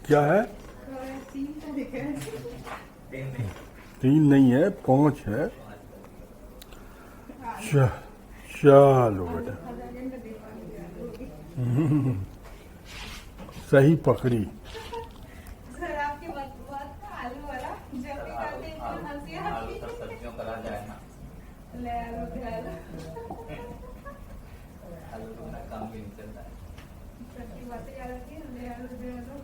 क्या है? 3 नहीं है, 5 है। चलो बेटा, सही पकड़ी। सर आपकी बात का आलू वाला जब भी खाते हैं हंसी आती है। सब्जियों का राजा है ना, ले आलू आलू बिना काम भी नहीं चलता है। सबकी बातें याद आती है, ले आलू दे आलू।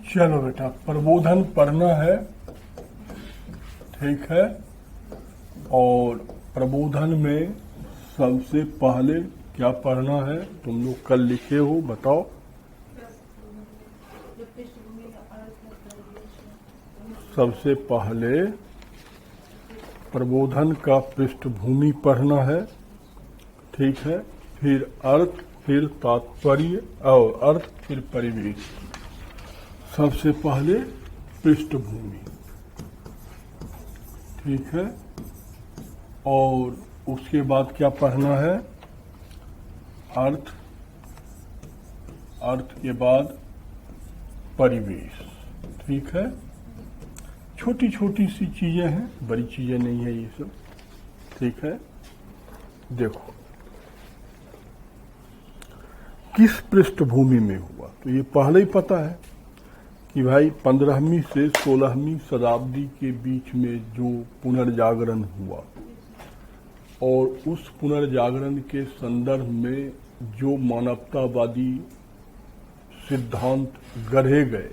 चलो बेटा, प्रबोधन पढ़ना है, ठीक है। और प्रबोधन में सबसे पहले क्या पढ़ना है? तुम लोग कल लिखे हो, बताओ। सबसे पहले प्रबोधन का पृष्ठभूमि पढ़ना है, ठीक है। फिर अर्थ, फिर तात्पर्य, और अर्थ, फिर परिवेश। सबसे पहले पृष्ठभूमि, ठीक है। और उसके बाद क्या पढ़ना है? अर्थ, अर्थ के बाद परिवेश, ठीक है। छोटी छोटी सी चीजें हैं, बड़ी चीजें नहीं है ये सब, ठीक है। देखो किस पृष्ठभूमि में हुआ, तो ये पहले ही पता है कि भाई 15वीं से 16वीं शताब्दी के बीच में जो पुनर्जागरण हुआ, और उस पुनर्जागरण के संदर्भ में जो मानवतावादी सिद्धांत गढ़े गए,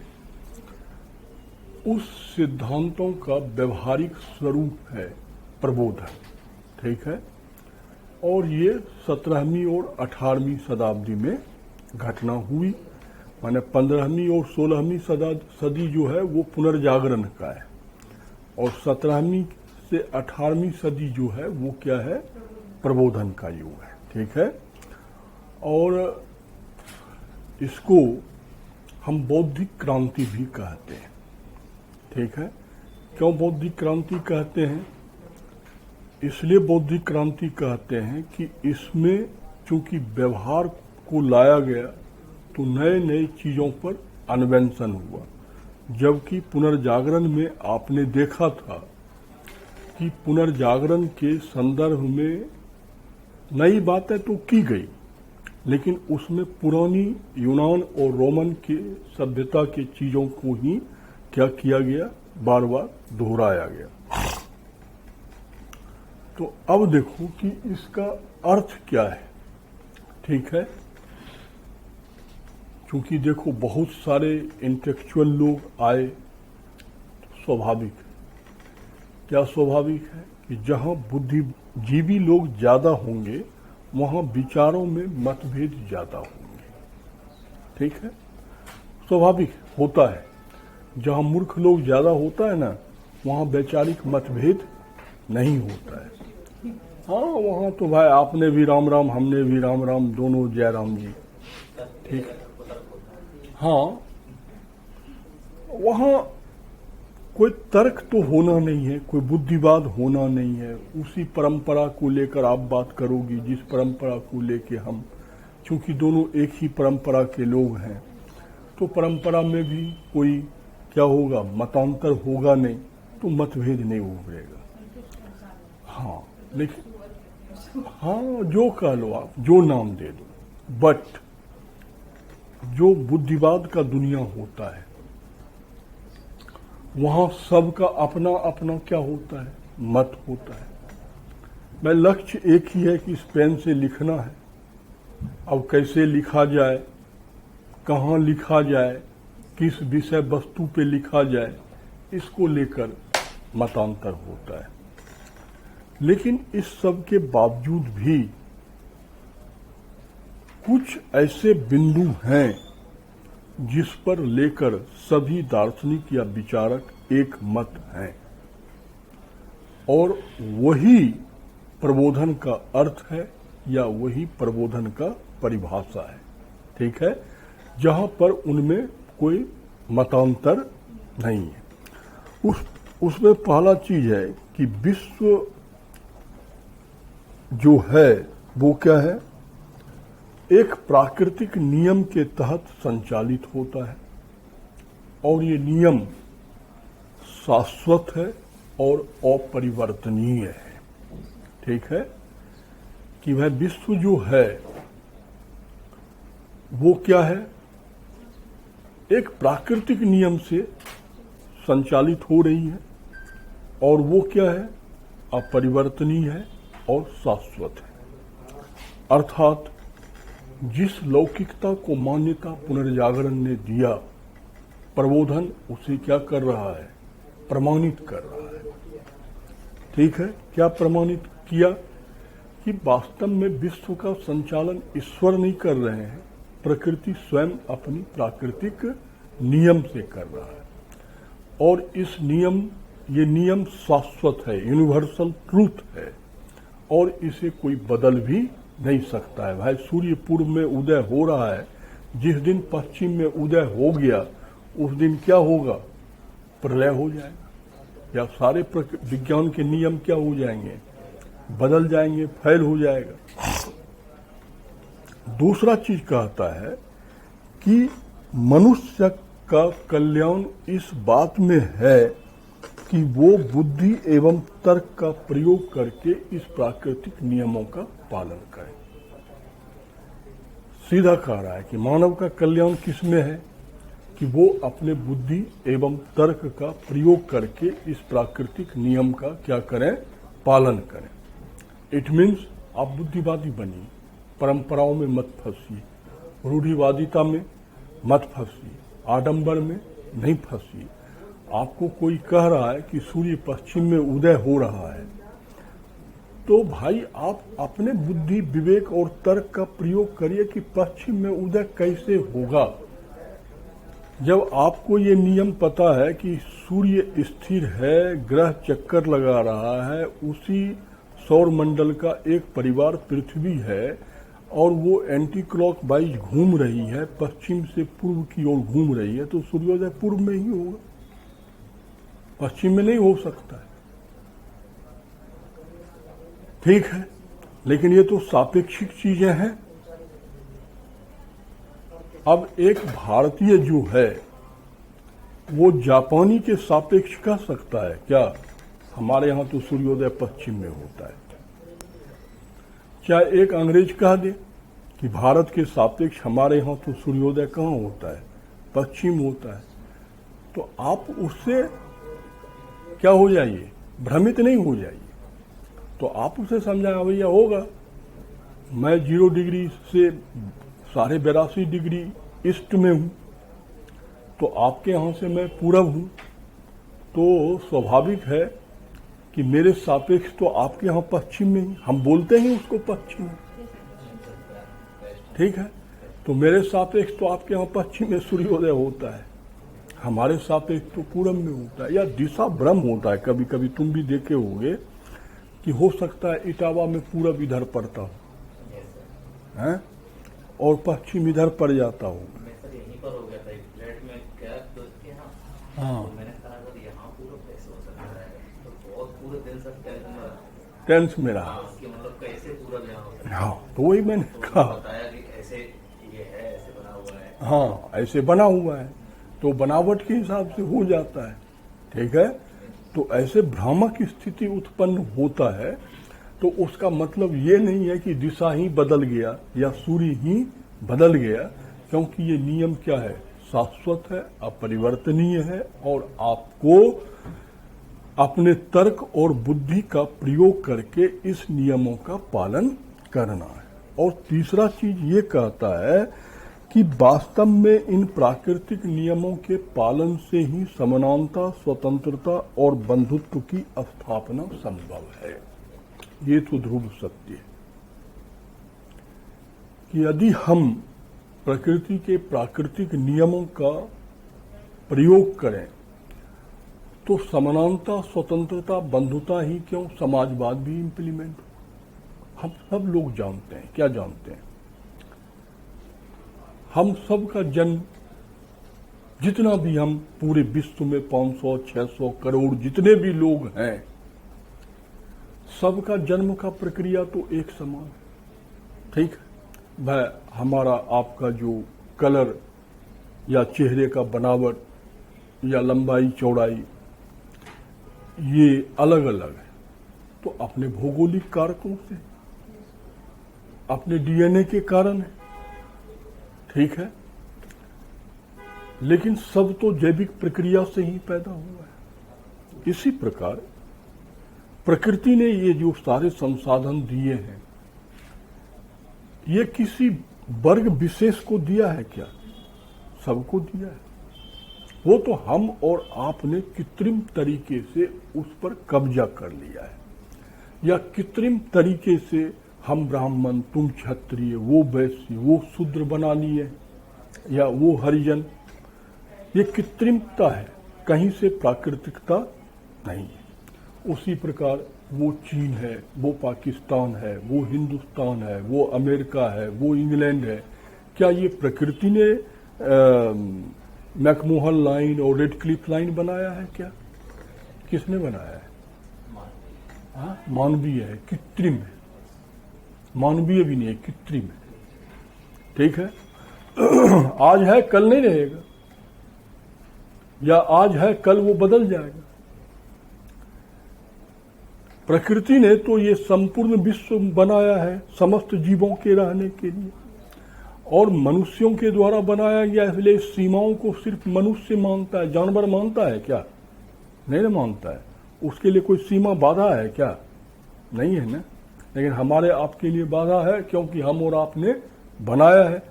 उस सिद्धांतों का व्यवहारिक स्वरूप है प्रबोधन, ठीक है। और ये 17वीं और 18वीं शताब्दी में घटना हुई। माने 15वीं और 16वीं सदी जो है वो पुनर्जागरण का है, और 17वीं से 18वीं सदी जो है वो क्या है? प्रबोधन का युग है, ठीक है। और इसको हम बौद्धिक क्रांति भी कहते हैं, ठीक है। क्यों बौद्धिक क्रांति कहते हैं? इसलिए बौद्धिक क्रांति कहते हैं कि इसमें चूंकि व्यवहार को लाया गया तो नए नए चीजों पर अन्वेषण हुआ। जबकि पुनर्जागरण में आपने देखा था कि पुनर्जागरण के संदर्भ में नई बातें तो की गई, लेकिन उसमें पुरानी यूनान और रोमन के सभ्यता के चीजों को ही क्या किया गया? बार बार दोहराया गया। तो अब देखो कि इसका अर्थ क्या है, ठीक है। क्योंकि देखो बहुत सारे इंटेलेक्चुअल लोग आए, तो स्वाभाविक है, क्या स्वाभाविक है कि जहां बुद्धिजीवी लोग ज्यादा होंगे वहां विचारों में मतभेद ज्यादा होंगे, ठीक है। स्वाभाविक होता है, जहां मूर्ख लोग ज्यादा होता है ना, वहां वैचारिक मतभेद नहीं होता है। हाँ, वहां तो भाई आपने भी राम राम, हमने भी राम राम, दोनों जय राम जी, ठीक है। हाँ, वहां कोई तर्क तो होना नहीं है, कोई बुद्धिवाद होना नहीं है। उसी परंपरा को लेकर आप बात करोगी जिस परंपरा को लेके हम, क्योंकि दोनों एक ही परंपरा के लोग हैं, तो परंपरा में भी कोई क्या होगा? मतांतर होगा नहीं, तो मतभेद नहीं उभरेगा। हाँ, लेकिन हाँ, जो कह लो आप, जो नाम दे दो, बट जो बुद्धिवाद का दुनिया होता है वहां सबका अपना अपना क्या होता है? मत होता है। मैं लक्ष्य एक ही है कि इस पेन से लिखना है। अब कैसे लिखा जाए, कहाँ लिखा जाए, किस विषय वस्तु पे लिखा जाए, इसको लेकर मतांतर होता है। लेकिन इस सब के बावजूद भी कुछ ऐसे बिंदु हैं जिस पर लेकर सभी दार्शनिक या विचारक एक मत हैं, और वही प्रबोधन का अर्थ है या वही प्रबोधन का परिभाषा है। ठीक है, जहां पर उनमें कोई मतांतर नहीं है। उसमें पहला चीज है कि विश्व जो है वो क्या है, एक प्राकृतिक नियम के तहत संचालित होता है, और ये नियम शाश्वत है और अपरिवर्तनीय है। ठीक है, कि वह विश्व जो है वो क्या है, एक प्राकृतिक नियम से संचालित हो रही है, और वो क्या है, अपरिवर्तनीय है और शाश्वत है। अर्थात जिस लौकिकता को मान्यता पुनर्जागरण ने दिया, प्रबोधन उसे क्या कर रहा है, प्रमाणित कर रहा है। ठीक है, क्या प्रमाणित किया कि वास्तव में विश्व का संचालन ईश्वर नहीं कर रहे हैं, प्रकृति स्वयं अपनी प्राकृतिक नियम से कर रहा है, और ये नियम शाश्वत है, यूनिवर्सल ट्रूथ है, और इसे कोई बदल भी नहीं सकता है। भाई सूर्य पूर्व में उदय हो रहा है, जिस दिन पश्चिम में उदय हो गया उस दिन क्या होगा, प्रलय हो जाएगा, या सारे विज्ञान के नियम क्या हो जाएंगे, बदल जाएंगे, फैल हो जाएगा। दूसरा चीज कहता है कि मनुष्य का कल्याण इस बात में है कि वो बुद्धि एवं तर्क का प्रयोग करके इस प्राकृतिक नियमों का पालन करे। सीधा कह रहा है कि मानव का कल्याण किसमें है कि वो अपने बुद्धि एवं तर्क का प्रयोग करके इस प्राकृतिक नियम का क्या करें, पालन करें। इट मीन्स आप बुद्धिवादी बनिए, परंपराओं में मत फंसिए, रूढ़िवादिता में मत फंसिए, आडंबर में नहीं फंसिए। आपको कोई कह रहा है कि सूर्य पश्चिम में उदय हो रहा है, तो भाई आप अपने बुद्धि, विवेक और तर्क का प्रयोग करिए कि पश्चिम में उदय कैसे होगा। जब आपको ये नियम पता है कि सूर्य स्थिर है, ग्रह चक्कर लगा रहा है, उसी सौर मंडल का एक परिवार पृथ्वी है, और वो एंटी क्लॉक वाइज घूम रही है, पश्चिम से पूर्व की ओर घूम रही है, तो सूर्योदय पूर्व में ही होगा, पश्चिम में नहीं हो सकता है। ठीक है, लेकिन ये तो सापेक्षिक चीजें हैं। अब एक भारतीय जो है वो जापानी के सापेक्ष कह सकता है क्या, हमारे यहां तो सूर्योदय पश्चिम में होता है। क्या एक अंग्रेज कह दे कि भारत के सापेक्ष हमारे यहां तो सूर्योदय कहां होता है, पश्चिम होता है, तो आप उससे क्या हो जाइए, भ्रमित नहीं हो जाइए। तो आप उसे समझाया भैया होगा, मैं 0 डिग्री से 82.5 डिग्री ईस्ट में हूं, तो आपके यहां से मैं पूरब हूं, तो स्वाभाविक है कि मेरे सापेक्ष तो आपके यहां पश्चिम में ही, हम बोलते हैं उसको पश्चिम। ठीक है, तो मेरे सापेक्ष तो आपके यहां पश्चिम में सूर्योदय होता है, हमारे सापेक्ष तो पूरब में होता है, या दिशा भ्रम होता है। कभी कभी तुम भी देखे होंगे कि हो सकता है इटावा में पूरब इधर पड़ता हो, हैं, और पश्चिम इधर पड़ जाता हो। यहीं पर हो गया था, एक फ्लैट में गया दोस्त के यहाँ, हाँ, तो मैंने कहा अगर यहाँ पूरब कैसे हो सकता है, तो बहुत पूरे दिन सब टेंस में रहा कि मतलब कैसे पूरब यहाँ हो सकता है। हाँ, तो वही मैंने कहा, बताया कि ऐसे ये है, ऐसे बना हुआ है। हाँ, ऐसे बना हुआ है, तो बनावट के हिसाब से हो जाता है। ठीक है, तो ऐसे भ्रामक स्थिति उत्पन्न होता है, तो उसका मतलब ये नहीं है कि दिशा ही बदल गया या सूर्य ही बदल गया, क्योंकि ये नियम क्या है, शाश्वत है, अपरिवर्तनीय है, और आपको अपने तर्क और बुद्धि का प्रयोग करके इस नियमों का पालन करना है। और तीसरा चीज ये कहता है कि वास्तव में इन प्राकृतिक नियमों के पालन से ही समानता, स्वतंत्रता और बंधुत्व की स्थापना संभव है। ये तो ध्रुव सत्य है कि यदि हम प्रकृति के प्राकृतिक नियमों का प्रयोग करें तो समानता, स्वतंत्रता, बंधुता ही क्यों, समाजवाद भी इंप्लीमेंट हो। हम सब लोग जानते हैं, क्या जानते हैं, हम सब का जन्म, जितना भी हम पूरे विश्व में 500, 600 करोड़ जितने भी लोग हैं, सबका जन्म का प्रक्रिया तो एक समान है। ठीक है, वह हमारा आपका जो कलर या चेहरे का बनावट या लंबाई चौड़ाई ये अलग अलग है, तो अपने भौगोलिक कारकों से, अपने डीएनए के कारण है। ठीक है, लेकिन सब तो जैविक प्रक्रिया से ही पैदा हुआ है। इसी प्रकार प्रकृति ने ये जो सारे संसाधन दिए हैं, ये किसी वर्ग विशेष को दिया है क्या? सबको दिया है। वो तो हम और आपने कृत्रिम तरीके से उस पर कब्जा कर लिया है, या कृत्रिम तरीके से हम ब्राह्मण, तुम क्षत्रिय, वो वैश्य, वो शूद्र बना लिए, या वो हरिजन। ये कृत्रिमता है, कहीं से प्राकृतिकता नहीं है। उसी प्रकार वो चीन है, वो पाकिस्तान है, वो हिंदुस्तान है, वो अमेरिका है, वो इंग्लैंड है। क्या ये प्रकृति ने मैकमोहन लाइन और रेड क्लिफ लाइन बनाया है क्या? किसने बनाया है? हाँ, मानवीय है, कृत्रिम है। मानवीय भी नहीं है, कृत्रिम है। ठीक है, आज है कल नहीं रहेगा, या आज है कल वो बदल जाएगा। प्रकृति ने तो ये संपूर्ण विश्व बनाया है समस्त जीवों के रहने के लिए, और मनुष्यों के द्वारा बनाया गया, इसलिए सीमाओं को सिर्फ मनुष्य मानता है। जानवर मानता है क्या? नहीं ना मानता है। उसके लिए कोई सीमा बाधा है क्या? नहीं है ना। लेकिन हमारे आपके लिए बाधा है, क्योंकि हम और आपने बनाया है,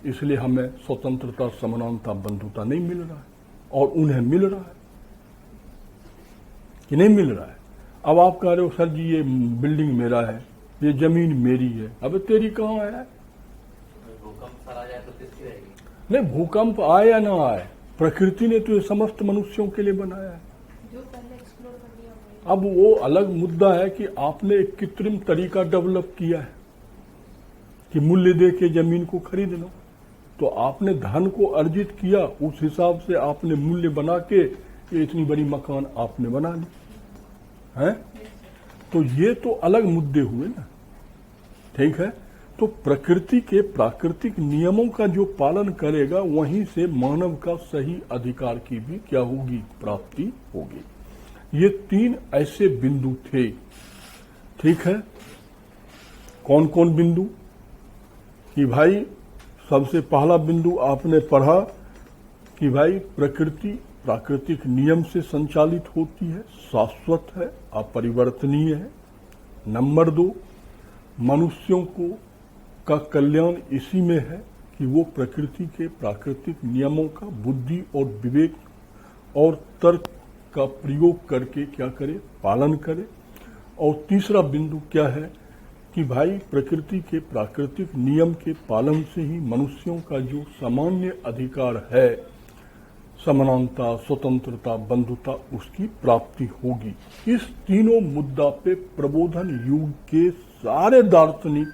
इसलिए हमें स्वतंत्रता, समानता, बंधुता नहीं मिल रहा है, और उन्हें मिल रहा है कि नहीं मिल रहा है। अब आप कह रहे हो सर जी ये बिल्डिंग मेरा है, ये जमीन मेरी है। अब तेरी कहाँ है? भूकंप आ जाए तो किसकी रहेगी? नहीं, भूकंप आए या ना आए, प्रकृति ने तो ये समस्त मनुष्यों के लिए बनाया है। जो पहले एक्सप्लोर कर लिया। अब वो अलग मुद्दा है कि आपने एक कृत्रिम तरीका डेवलप किया है कि मूल्य दे के जमीन को खरीद लो, तो आपने धन को अर्जित किया, उस हिसाब से आपने मूल्य बना के ये इतनी बड़ी मकान आपने बना ली है। तो ये तो अलग मुद्दे हुए ना। ठीक है, तो प्रकृति के प्राकृतिक नियमों का जो पालन करेगा, वहीं से मानव का सही अधिकार की भी क्या होगी? प्राप्ति होगी। ये तीन ऐसे बिंदु थे। ठीक है, कौन कौन बिंदु? कि भाई सबसे पहला बिंदु आपने पढ़ा कि भाई प्रकृति प्राकृतिक नियम से संचालित होती है, शाश्वत है, अपरिवर्तनीय है। नंबर 2, मनुष्यों को का कल्याण इसी में है कि वो प्रकृति के प्राकृतिक नियमों का बुद्धि और विवेक और तर्क का प्रयोग करके क्या करे? पालन करे। और तीसरा बिंदु क्या है कि भाई प्रकृति के प्राकृतिक नियम के पालन से ही मनुष्यों का जो सामान्य अधिकार है, समानता, स्वतंत्रता, बंधुता, उसकी प्राप्ति होगी। इस तीनों मुद्दा पे प्रबोधन युग के सारे दार्शनिक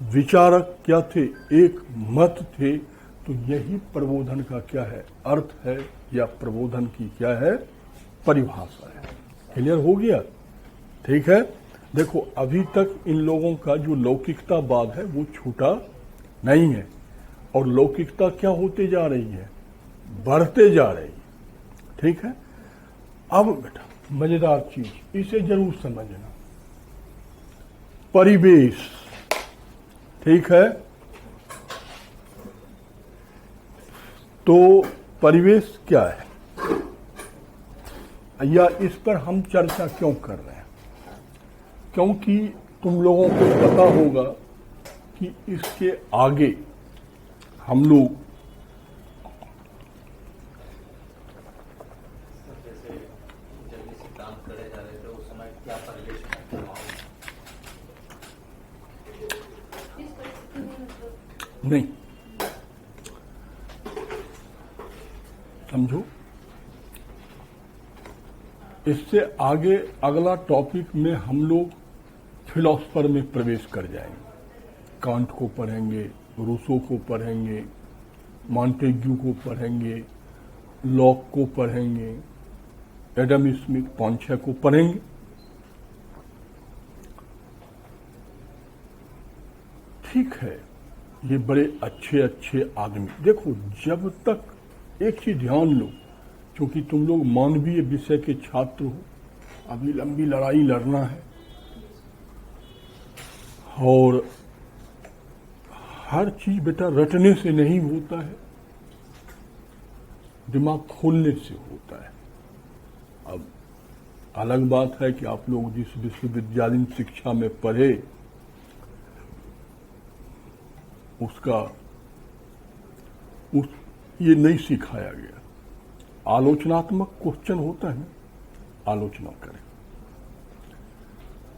विचारक क्या थे? एक मत थे। तो यही प्रबोधन का क्या है? अर्थ है, या प्रबोधन की क्या है? परिभाषा है। क्लियर हो गया? ठीक है, देखो अभी तक इन लोगों का जो लौकिकतावाद है वो छूटा नहीं है, और लौकिकता क्या होते जा रही है? बढ़ते जा रही है। ठीक है, अब बेटा मजेदार चीज, इसे जरूर समझना। परिवेश, ठीक है, तो परिवेश क्या है, या इस पर हम चर्चा क्यों कर रहे हैं? क्योंकि तुम लोगों को पता होगा कि इसके आगे हम लोग काम करे जा रहे थे, उस समय क्या परिवेश था? इस परिस्थिति में मतलब नहीं, समझो। इससे आगे अगला टॉपिक में हम लोग फिलॉसफर में प्रवेश कर जाएंगे। कांट को पढ़ेंगे, रूसो को पढ़ेंगे, मॉन्टेग्यू को पढ़ेंगे, लॉक को पढ़ेंगे, एडम स्मिथ, 5-6 को पढ़ेंगे। ठीक है, ये बड़े अच्छे अच्छे आदमी। देखो, जब तक एक चीज ध्यान लो, क्योंकि तुम लोग मानवीय विषय के छात्र हो, अभी लंबी लड़ाई लड़ना है और हर चीज बेटा रटने से नहीं होता है, दिमाग खोलने से होता है। अब अलग बात है कि आप लोग जिस विश्वविद्यालय शिक्षा में पढ़े ये नहीं सिखाया गया। आलोचनात्मक क्वेश्चन होता है ना, आलोचना करें।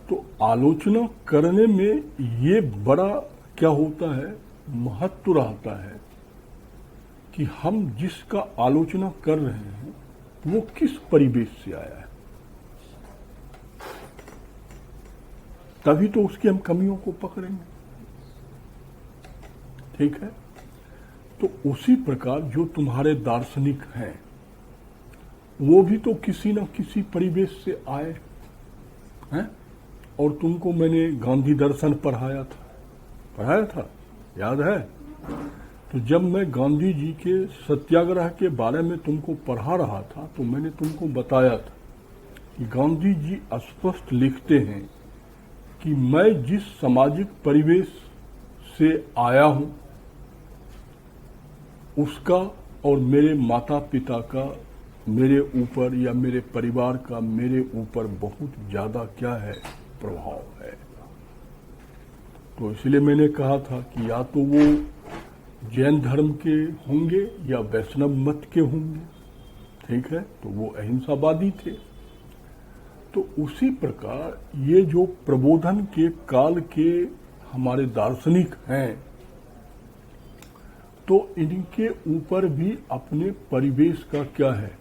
तो आलोचना करने में ये बड़ा क्या होता है, महत्व रहता है कि हम जिसका आलोचना कर रहे हैं वो किस परिवेश से आया है, तभी तो उसकी हम कमियों को पकड़ेंगे। ठीक है, तो उसी प्रकार जो तुम्हारे दार्शनिक हैं वो भी तो किसी न किसी परिवेश से आए हैं। और तुमको मैंने गांधी दर्शन पढ़ाया था, याद है? तो जब मैं गांधी जी के सत्याग्रह के बारे में तुमको पढ़ा रहा था तो मैंने तुमको बताया था कि गांधी जी स्पष्ट लिखते हैं कि मैं जिस सामाजिक परिवेश से आया हूं उसका और मेरे माता पिता का मेरे ऊपर या मेरे परिवार का मेरे ऊपर बहुत ज्यादा क्या है, प्रभाव है। तो इसलिए मैंने कहा था कि या तो वो जैन धर्म के होंगे या वैष्णव मत के होंगे। ठीक है, तो वो अहिंसावादी थे। तो उसी प्रकार ये जो प्रबोधन के काल के हमारे दार्शनिक हैं, तो इनके ऊपर भी अपने परिवेश का क्या है,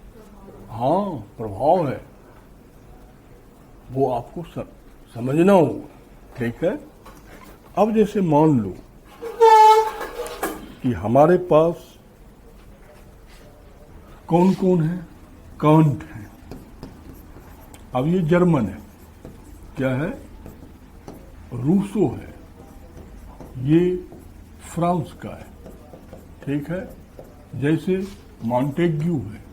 हाँ, प्रभाव है। वो आपको समझना होगा। ठीक है, अब जैसे मान लो कि हमारे पास कौन कौन है, कांट है। अब ये जर्मन है, क्या है, रूसो है, ये फ्रांस का है। ठीक है, जैसे मॉन्टेग्यू है,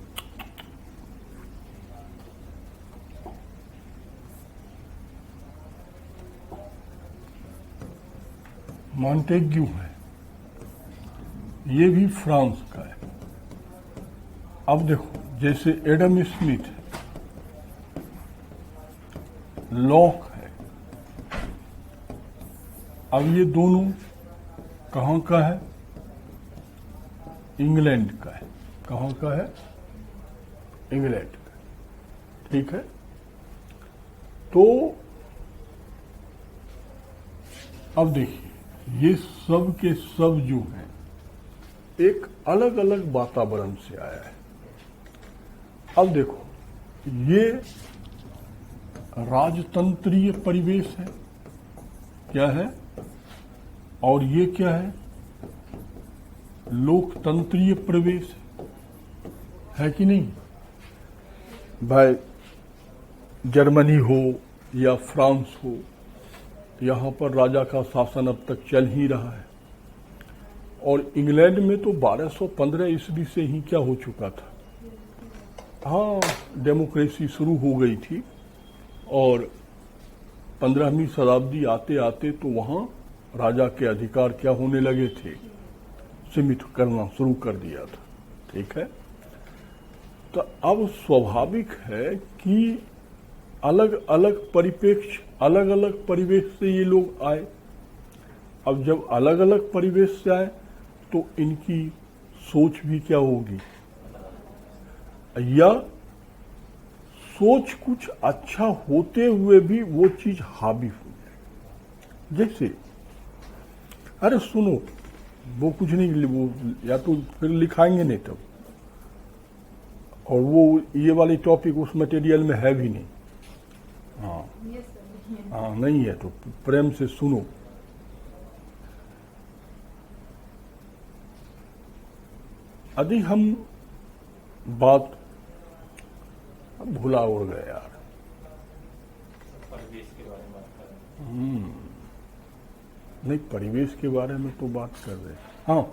मॉन्टेग्यू है, ये भी फ्रांस का है। अब देखो, जैसे एडम स्मिथ है, लॉक है। अब ये दोनों कहाँ का है, इंग्लैंड का है। कहाँ का है, इंग्लैंड का। ठीक है, तो अब देखिए, ये सब के सब जो हैं एक अलग अलग वातावरण से आया है। अब देखो, ये राजतंत्रीय परिवेश है, क्या है, और ये क्या है, लोकतंत्रीय परिवेश है कि नहीं भाई? जर्मनी हो या फ्रांस हो, यहां पर राजा का शासन अब तक चल ही रहा है। और इंग्लैंड में तो 1215 ईस्वी से ही क्या हो चुका था, हाँ, डेमोक्रेसी शुरू हो गई थी। और 15वीं शताब्दी आते आते तो वहां राजा के अधिकार क्या होने लगे थे, सीमित करना शुरू कर दिया था। ठीक है, तो अब स्वाभाविक है कि अलग अलग परिप्रेक्ष्य, अलग अलग परिवेश से ये लोग आए। अब जब अलग अलग परिवेश से आए तो इनकी सोच भी क्या होगी, या सोच कुछ अच्छा होते हुए भी वो चीज हावी हो जाए। जैसे, अरे सुनो, वो कुछ नहीं, वो या तो फिर लिखाएंगे नहीं, तब और वो ये वाली टॉपिक उस मटेरियल में है भी नहीं। हाँ यस सर। हाँ, नहीं है तो प्रेम से सुनो। यदि हम बात भुला उड़ गए यार। परिवेश के बारे में बात कर रहे हैं। नहीं, परिवेश के बारे में तो बात कर रहे हैं। हाँ,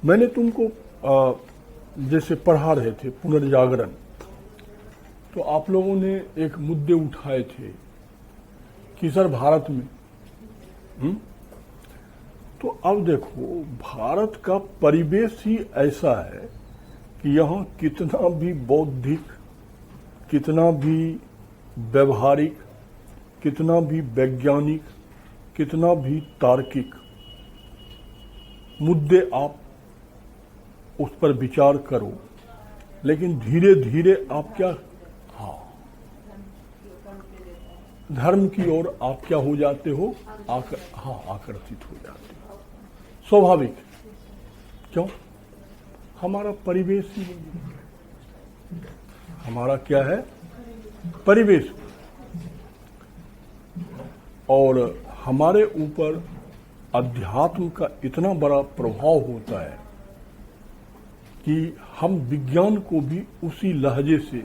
मैंने तुमको जैसे पढ़ा रहे थे पुनर्जागरण, तो आप लोगों ने एक मुद्दे उठाए थे कि सर भारत में तो अब देखो, भारत का परिवेश ही ऐसा है कि यहाँ कितना भी बौद्धिक, कितना भी व्यवहारिक, कितना भी वैज्ञानिक, कितना भी तार्किक मुद्दे आप उस पर विचार करो, लेकिन धीरे धीरे आप क्या, हाँ, धर्म की ओर आप क्या हो जाते हो, आकर्षित हो जाते हो। स्वाभाविक। क्यों? हमारा परिवेश ही नहीं है। हमारा क्या है? परिवेश। और हमारे ऊपर अध्यात्म का इतना बड़ा प्रभाव होता है कि हम विज्ञान को भी उसी लहजे से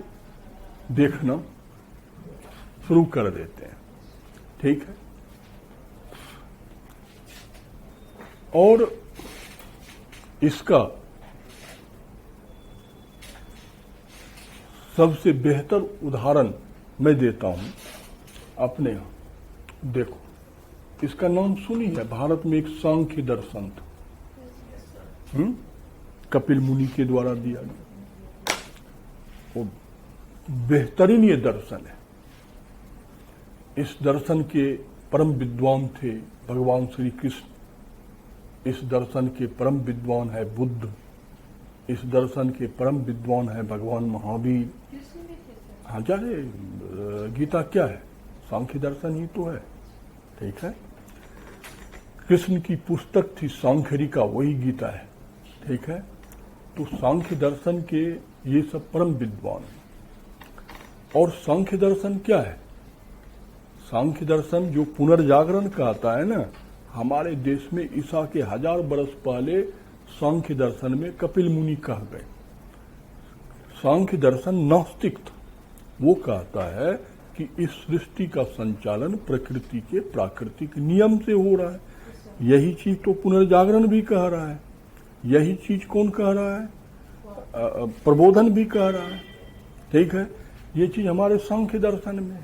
देखना शुरू कर देते हैं। ठीक है? और इसका सबसे बेहतर उदाहरण मैं देता हूं अपने यहां। देखो, इसका नाम सुनी है, भारत में एक सांख्य दर्शन था, कपिल मुनि के द्वारा दिया गया। वो बेहतरीन ये दर्शन है। इस दर्शन के परम विद्वान थे भगवान श्री कृष्ण। इस दर्शन के परम विद्वान है बुद्ध। इस दर्शन के परम विद्वान है भगवान महावीर। हाँ, जाने गीता क्या है? सांख्य दर्शन ही तो है। ठीक है? कृष्ण की पुस्तक थी सांख्यरिका, वही गीता है। ठीक है? तो सांख्य दर्शन के ये सब परम विद्वान हैं। और सांख्य दर्शन क्या है? सांख्य दर्शन जो पुनर्जागरण कहता है ना, हमारे देश में ईसा के 1000 वर्ष पहले सांख्य दर्शन में कपिल मुनि कह गए। सांख्य दर्शन नास्तिक था। वो कहता है कि इस सृष्टि का संचालन प्रकृति के प्राकृतिक नियम से हो रहा है। यही चीज तो पुनर्जागरण भी कह रहा है। यही चीज कौन कह रहा है? प्रबोधन भी कह रहा है। ठीक है? ये चीज हमारे सांख्य दर्शन में।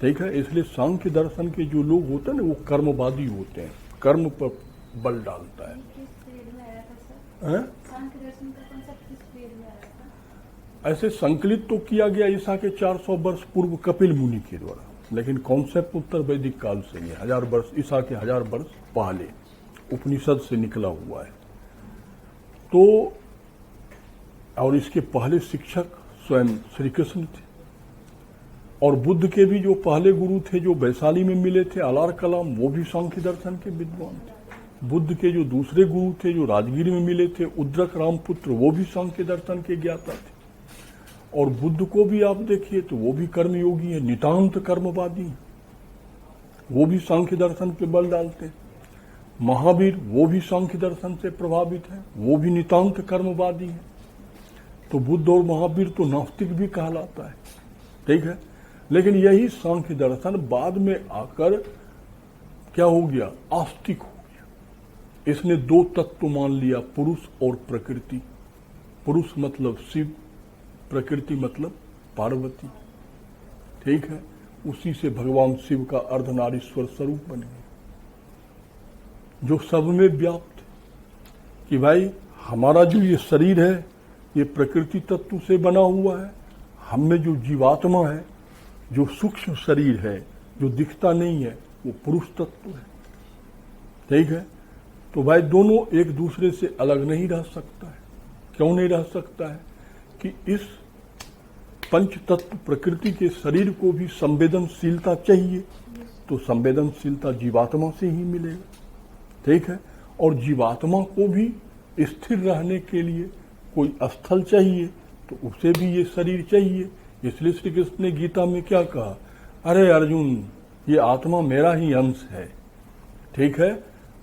ठीक है? इसलिए सांख्य दर्शन के जो लोग होते हैं ना, वो कर्मवादी होते हैं, कर्म पर बल डालता है। किस पीरियड में आया था सर? सांख्य दर्शन का कॉन्सेप्ट किस पीरियड में आया था? ऐसे संकलित तो किया गया ईसा के 400 वर्ष पूर्व कपिल मुनि के द्वारा, लेकिन कॉन्सेप्ट उत्तर वैदिक काल से नहीं, 1000 वर्ष, ईसा के 1000 वर्ष पहले उपनिषद से निकला हुआ है। तो और इसके पहले शिक्षक स्वयं श्री कृष्ण थे। और बुद्ध के भी जो पहले गुरु थे, जो वैशाली में मिले थे, अलार कलाम, वो भी सांख्य दर्शन के विद्वान थे। बुद्ध के जो दूसरे गुरु थे, जो राजगीर में मिले थे, उद्रक रामपुत्र, वो भी सांख्य दर्शन के ज्ञाता थे। और बुद्ध को भी आप देखिए तो वो भी कर्मयोगी है, नितांत कर्मवादी है। वो भी सांख्य दर्शन पे बल डालते हैं। महावीर, वो भी सांख्य दर्शन से प्रभावित है, वो भी नितांत कर्मवादी है। तो बुद्ध और महावीर तो नास्तिक भी कहलाता है। ठीक है? लेकिन यही सांख्य दर्शन बाद में आकर क्या हो गया? आस्तिक हो गया। इसने दो तत्व मान लिया, पुरुष और प्रकृति। पुरुष मतलब शिव, प्रकृति मतलब पार्वती। ठीक है? उसी से भगवान शिव का अर्धनारीश्वर स्वरूप बन गया, जो सब में व्याप्त है। कि भाई हमारा जो ये शरीर है, ये प्रकृति तत्व से बना हुआ है। हम में जो जीवात्मा है, जो सूक्ष्म शरीर है, जो दिखता नहीं है, वो पुरुष तत्व है। ठीक है? तो भाई दोनों एक दूसरे से अलग नहीं रह सकता है। क्यों नहीं रह सकता है? कि इस पंच तत्व प्रकृति के शरीर को भी संवेदनशीलता चाहिए, तो संवेदनशीलता जीवात्मा से ही मिलेगा। ठीक है? और जीवात्मा को भी स्थिर रहने के लिए कोई स्थल चाहिए, तो उसे भी ये शरीर चाहिए। इसलिए श्री कृष्ण ने गीता में क्या कहा, अरे अर्जुन, ये आत्मा मेरा ही अंश है, ठीक है,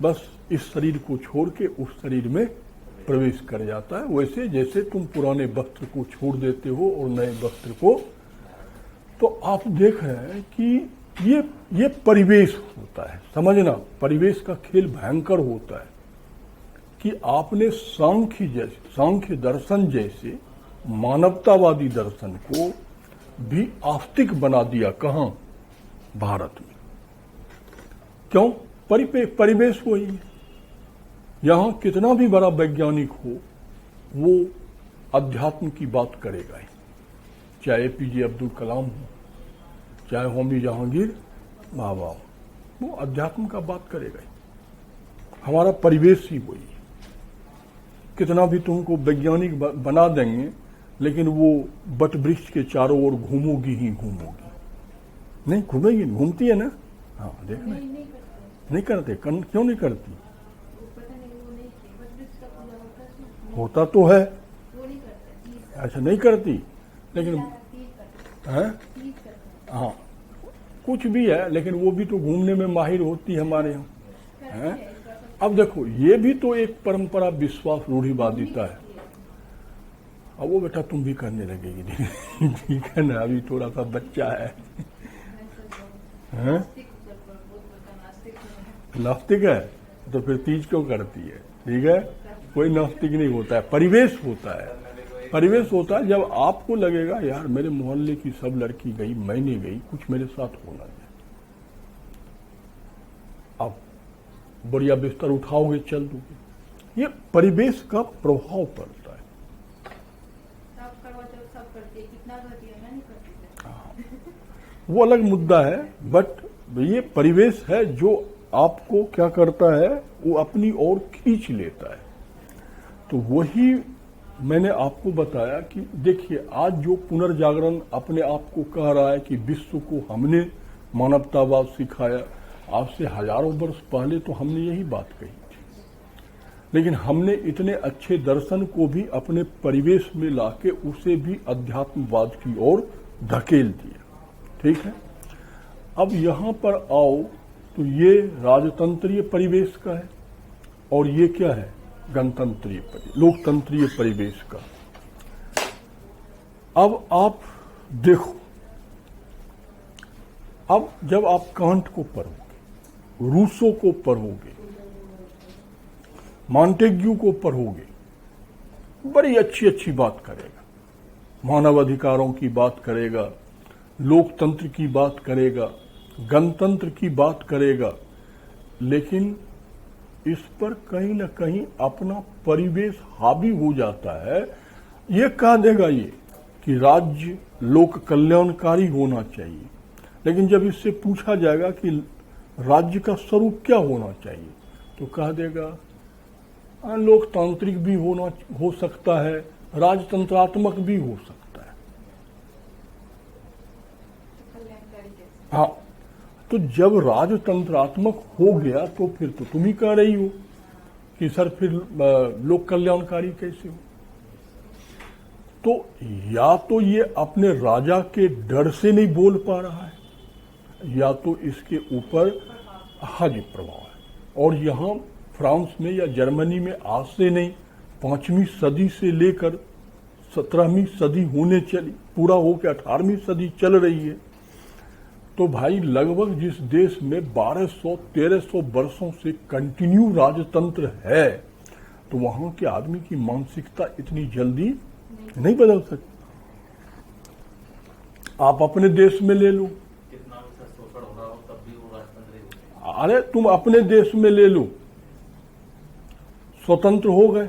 बस इस शरीर को छोड़ के उस शरीर में प्रवेश कर जाता है। वैसे जैसे तुम पुराने वस्त्र को छोड़ देते हो और नए वस्त्र को, तो आप देख रहे हैं कि ये परिवेश होता है। समझना, परिवेश का खेल भयंकर होता है कि आपने सांख्य दर्शन जैसे मानवतावादी दर्शन को भी आस्तिक बना दिया। कहां? भारत में। क्यों? परिवेश वही है। यहां कितना भी बड़ा वैज्ञानिक हो, वो अध्यात्म की बात करेगा ही, चाहे एपीजे अब्दुल कलाम हो, चाहे होमी जहांगीर बाबा हो, वो अध्यात्म का बात करेगा ही। हमारा परिवेश ही वही है। कितना भी तुमको वैज्ञानिक बना देंगे, लेकिन वो बट वृक्ष के चारों ओर घूमोगी ही घूमोगी। नहीं घूमेगी, घूमती है ना? हाँ, देखना नहीं करते। क्यों नहीं करती? होता तो है, अच्छा नहीं करती, लेकिन हाँ, कुछ भी है, लेकिन वो भी तो घूमने में माहिर होती है हमारे यहाँ। अब देखो, ये भी तो एक परंपरा, विश्वास, रूढ़िवादिता है। अब वो बेटा तुम भी करने लगेगी, ठीक है ना? अभी थोड़ा सा बच्चा है। नास्तिक है तो फिर तीज क्यों करती है? ठीक है, कोई नास्तिक नहीं होता है, परिवेश होता है। परिवेश होता है जब आपको लगेगा यार मेरे मोहल्ले की सब लड़की गई, मैं नहीं गई, कुछ मेरे साथ होना चाहिए। अब बढ़िया बिस्तर उठाओगे, चल दोगे। ये परिवेश का प्रभाव पड़ता है। वो अलग मुद्दा है, बट ये परिवेश है जो आपको क्या करता है, वो अपनी ओर खींच लेता है। तो वही मैंने आपको बताया कि देखिए, आज जो पुनर्जागरण अपने आप को कह रहा है कि विश्व को हमने मानवतावाद सिखाया, आज से हजारों वर्ष पहले तो हमने यही बात कही थी, लेकिन हमने इतने अच्छे दर्शन को भी अपने परिवेश में लाके उसे भी अध्यात्मवाद की ओर धकेल दिया। ठीक है, अब यहां पर आओ तो ये राजतंत्रीय परिवेश का है और ये क्या है, गणतंत्रीय लोकतंत्रीय परिवेश का। अब आप देखो, अब जब आप कांट को पढ़ोगे, रूसो को पढ़ोगे, मॉन्टेग्यू को पढ़ोगे, बड़ी अच्छी अच्छी बात करेगा, मानव अधिकारों की बात करेगा, लोकतंत्र की बात करेगा, गणतंत्र की बात करेगा, लेकिन इस पर कहीं न कहीं अपना परिवेश हावी हो जाता है। ये कह देगा ये कि राज्य लोक कल्याणकारी होना चाहिए, लेकिन जब इससे पूछा जाएगा कि राज्य का स्वरूप क्या होना चाहिए, तो कह देगा लोकतांत्रिक भी हो सकता है, राजतंत्रात्मक भी हो सकता है। हाँ, तो जब राजतंत्रात्मक हो गया तो फिर तो तुम ही कह रही हो कि सर फिर लोक कल्याणकारी कैसे हो। तो या तो ये अपने राजा के डर से नहीं बोल पा रहा है, या तो इसके ऊपर हावी प्रभाव है। और यहाँ फ्रांस में या जर्मनी में आज से नहीं, 5वीं सदी से लेकर 17वीं सदी होने चली, पूरा होकर 18वीं सदी चल रही है। तो भाई लगभग जिस देश में 1200-1300 वर्षों से कंटिन्यू राजतंत्र है, तो वहां के आदमी की मानसिकता इतनी जल्दी नहीं बदल सकती। आप अपने देश में ले लो, कितना भी शोषण हो रहा हो तब भी वो राजतंत्र। अरे तुम अपने देश में ले लो, स्वतंत्र हो गए,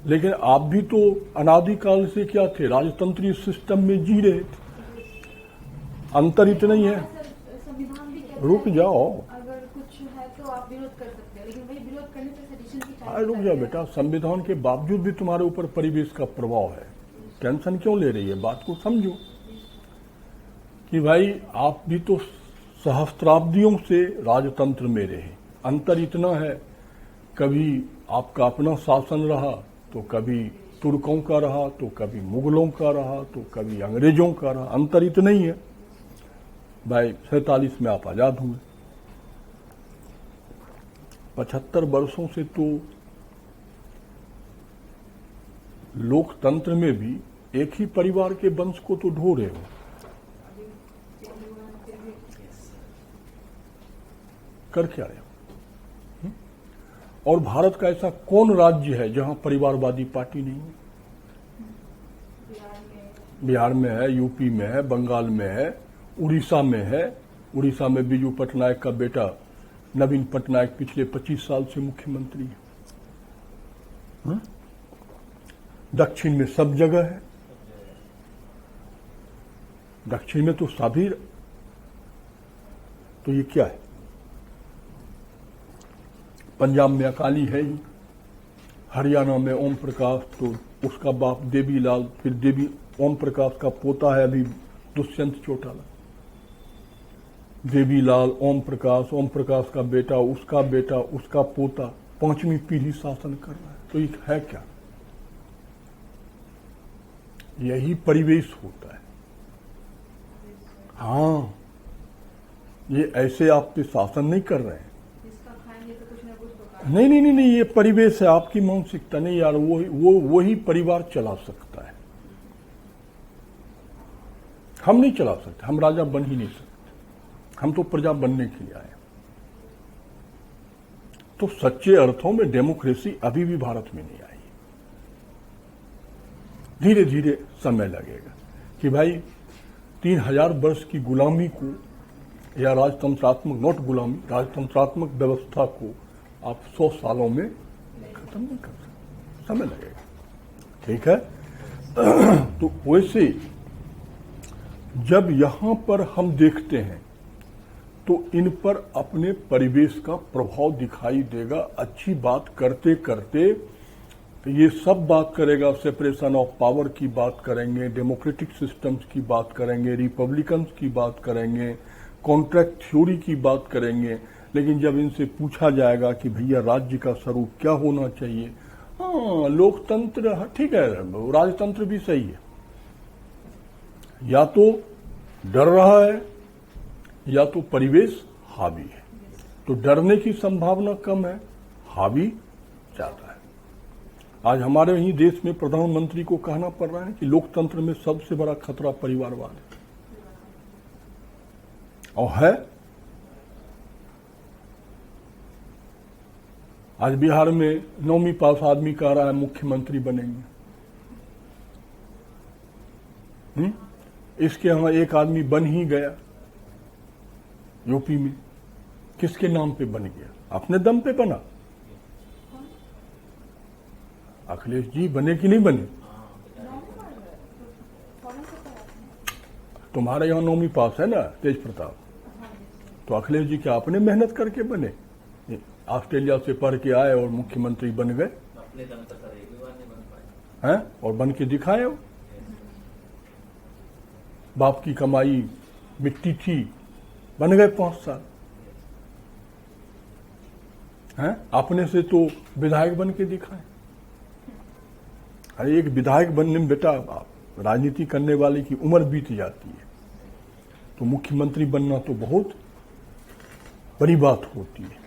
लेकिन आप भी तो अनादिकाल से क्या थे, राजतंत्रीय सिस्टम में जी रहे थे। अंतर इतना ही है। संविधान भी कहता रुक है जाओ, अगर कुछ है तो आप विरोध कर सकते हो, लेकिन वही विरोध करने से सेडिशन की अरे रुक जाओ बेटा, संविधान के बावजूद भी तुम्हारे ऊपर परिवेश का प्रभाव है। टेंशन क्यों ले रही है, बात को समझो कि भाई आप भी तो सहस्त्राब्दियों से राजतंत्र में रहे। अंतर इतना है, कभी आपका अपना शासन रहा तो कभी तुर्कों का रहा, तो कभी मुगलों का रहा, तो कभी अंग्रेजों का रहा। अंतर इतना ही है भाई। 47 में आप आजाद हुए, 75 वर्षों से तो लोकतंत्र में भी एक ही परिवार के वंश को तो ढो रहे हो। कर क्या रहे हो? और भारत का ऐसा कौन राज्य है जहां परिवारवादी पार्टी नहीं है? बिहार में है, यूपी में है, बंगाल में है, उड़ीसा में है। उड़ीसा में बीजू पटनायक का बेटा नवीन पटनायक पिछले 25 साल से मुख्यमंत्री है। दक्षिण में सब जगह है। दक्षिण में तो सभी, तो ये क्या है? पंजाब में अकाली है ही, हरियाणा में ओम प्रकाश, तो उसका बाप देवीलाल, फिर देवी ओम प्रकाश का पोता है अभी दुष्यंत चौटाला। देवीलाल, ओम प्रकाश का बेटा, उसका पोता, 5वीं पीढ़ी शासन कर रहा है। तो ये है क्या? यही परिवेश होता है। हाँ, ये ऐसे आप पे शासन नहीं कर रहे हैं। नहीं, ये परिवेश है, आपकी मानसिकता नहीं यार। वही परिवार चला सकता है, हम नहीं चला सकते। हम राजा बन ही नहीं सकते, हम तो प्रजा बनने के लिए आए। तो सच्चे अर्थों में डेमोक्रेसी अभी भी भारत में नहीं आई। धीरे धीरे समय लगेगा कि भाई 3000 वर्ष की गुलामी को, या राजतंत्रात्मक, नॉट गुलामी, राजतंत्रात्मक व्यवस्था को आप 100 सालों में खत्म नहीं कर सकते, समय लगेगा। ठीक है। तो वैसे जब यहां पर हम देखते हैं तो इन पर अपने परिवेश का प्रभाव दिखाई देगा। अच्छी बात करते करते ये सब बात करेगा, सेपरेशन ऑफ पावर की बात करेंगे, डेमोक्रेटिक सिस्टम्स की बात करेंगे, रिपब्लिकन्स की बात करेंगे, कॉन्ट्रैक्ट थ्योरी की बात करेंगे। लेकिन जब इनसे पूछा जाएगा कि भैया राज्य का स्वरूप क्या होना चाहिए, हाँ लोकतंत्र ठीक है, राजतंत्र भी सही है, या तो डर रहा है या तो परिवेश हावी है। तो डरने की संभावना कम है, हावी ज्यादा है। आज हमारे ही देश में प्रधानमंत्री को कहना पड़ रहा है कि लोकतंत्र में सबसे बड़ा खतरा परिवारवाद है, और है। आज बिहार में 9वीं पास आदमी कह रहा है मुख्यमंत्री बनेंगे। इसके यहां एक आदमी बन ही गया यूपी में। किसके नाम पे बन गया? अपने दम पे बना। अखिलेश जी बने कि नहीं बने? तुम्हारे यहां 9वीं पास है ना, तेज प्रताप। तो अखिलेश जी क्या अपने मेहनत करके बने? ऑस्ट्रेलिया से पढ़ के आए और मुख्यमंत्री बन गए। अपने दम तक एक भी बार नहीं बन पाए हैं? और बन के दिखाए हो। बाप की कमाई मिट्टी थी, बन गए 5 साल। हैं? अपने से तो विधायक बन के दिखाए। अरे एक विधायक बनने में बेटा राजनीति करने वाले की उम्र बीत जाती है, तो मुख्यमंत्री बनना तो बहुत बड़ी बात होती है।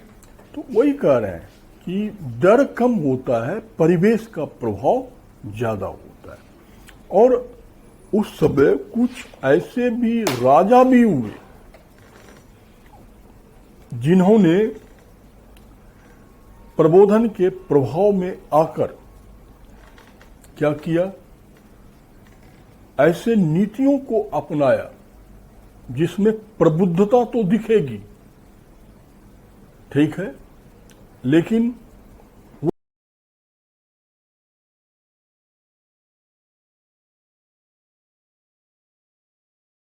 तो वही कह रहे हैं कि डर कम होता है, परिवेश का प्रभाव ज्यादा होता है। और उस समय कुछ ऐसे भी राजा भी हुए जिन्होंने प्रबोधन के प्रभाव में आकर क्या किया, ऐसे नीतियों को अपनाया जिसमें प्रबुद्धता तो दिखेगी, ठीक है, लेकिन